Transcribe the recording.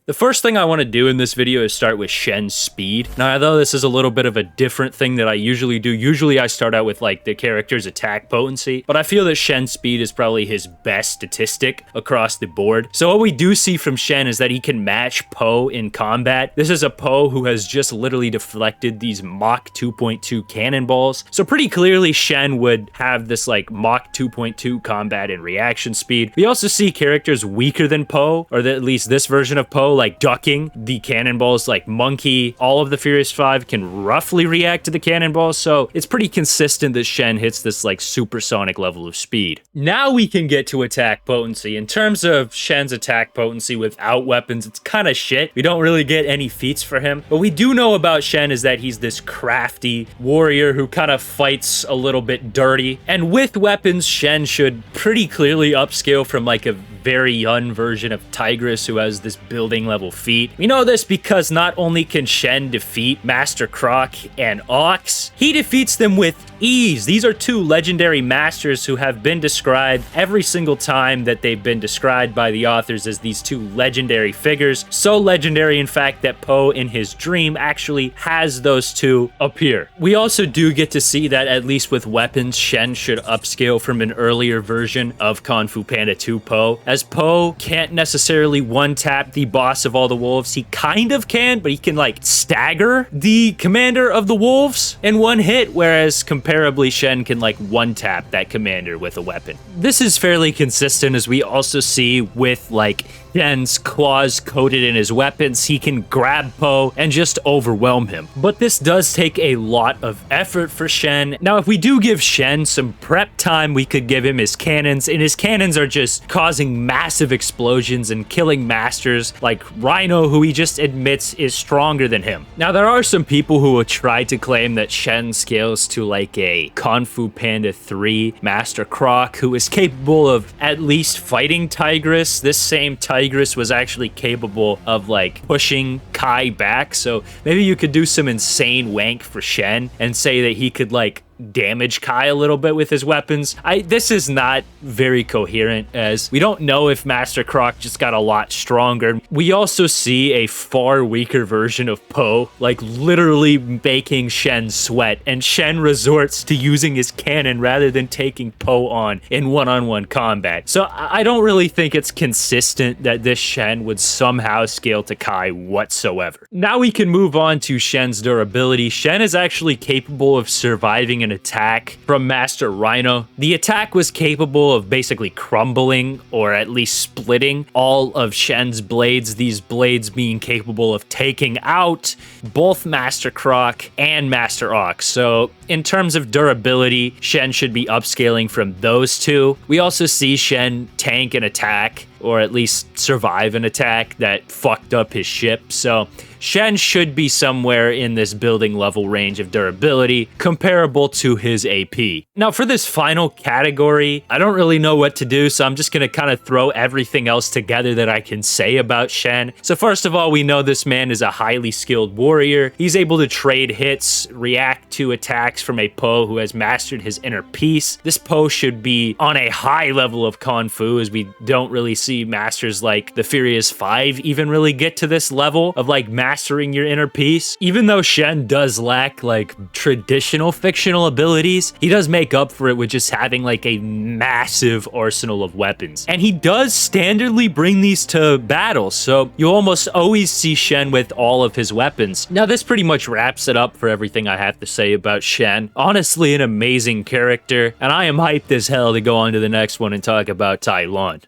The first thing I want to do in this video is start with Shen's speed. Now, although this is a little bit of a different thing that I usually do, usually I start out with like the character's attack potency, but I feel that Shen's speed is probably his best statistic across the board. So what we do see from Shen is that he can match Poe in combat. This is a Poe who has just literally deflected these Mach 2.2 cannonballs. So pretty clearly Shen would have this like Mach 2.2 combat and reaction speed. We also see characters weaker than Poe, or at least this version of Poe, like ducking the cannonballs. Like Monkey, all of the Furious 5 can roughly react to the cannonballs, so it's pretty consistent that Shen hits this like supersonic level of speed. Now we can get to attack potency. In terms of Shen's attack potency without weapons, it's kind of shit. We don't really get any feats for him. What we do know about Shen is that he's this crafty warrior who kind of fights a little bit dirty, and with weapons, Shen should pretty clearly upscale from like a very young version of Tigress who has this building level feat. We know this because not only can Shen defeat Master Croc and Ox, he defeats them with ease. These are two legendary masters who have been described every single time that they've been described by the authors as these two legendary figures. So legendary, in fact, that Poe in his dream actually has those two appear. We also do get to see that at least with weapons, Shen should upscale from an earlier version of Kung Fu Panda 2 Poe. As Poe can't necessarily one-tap the boss of all the wolves, he kind of can, but he can like stagger the commander of the wolves in one hit, whereas comparably Shen can like one-tap that commander with a weapon. This is fairly consistent, as we also see with like Shen's claws coated in his weapons. He can grab Poe and just overwhelm him. But this does take a lot of effort for Shen. Now, if we do give Shen some prep time, we could give him his cannons, and his cannons are just causing massive explosions and killing masters like Rhino, who he just admits is stronger than him. Now, there are some people who will try to claim that Shen scales to like a Kung Fu Panda 3 Master Croc, who is capable of at least fighting Tigress. This same Tigress was actually capable of like pushing Kai back, so maybe you could do some insane wank for Shen and say that he could like damage Kai a little bit with his weapons. This is not very coherent, as we don't know if Master Croc just got a lot stronger. We also see a far weaker version of Poe, like literally making Shen sweat, and Shen resorts to using his cannon rather than taking Poe on in one-on-one combat. So I don't really think it's consistent that this Shen would somehow scale to Kai whatsoever. Now we can move on to Shen's durability. Shen is actually capable of surviving an attack from Master Rhino. The attack was capable of basically crumbling, or at least splitting, all of Shen's blades, these blades being capable of taking out both Master Croc and Master Ox. So in terms of durability, Shen should be upscaling from those two. We also see Shen tank an attack, or at least survive an attack that fucked up his ship. So Shen should be somewhere in this building level range of durability, comparable to his AP. Now for this final category, I don't really know what to do, so I'm just gonna kind of throw everything else together that I can say about Shen. So first of all, we know this man is a highly skilled warrior. He's able to trade hits, react to attacks from a Poe who has mastered his inner peace. This Poe should be on a high level of Kung Fu, as we don't really see masters like the Furious 5 even really get to this level of like mastering your inner peace. Even though Shen does lack like traditional fictional abilities, he does make up for it with just having like a massive arsenal of weapons. And he does standardly bring these to battle, so you almost always see Shen with all of his weapons. Now this pretty much wraps it up for everything I have to say about Shen. Honestly, an amazing character, and I am hyped as hell to go on to the next one and talk about Tai Lun.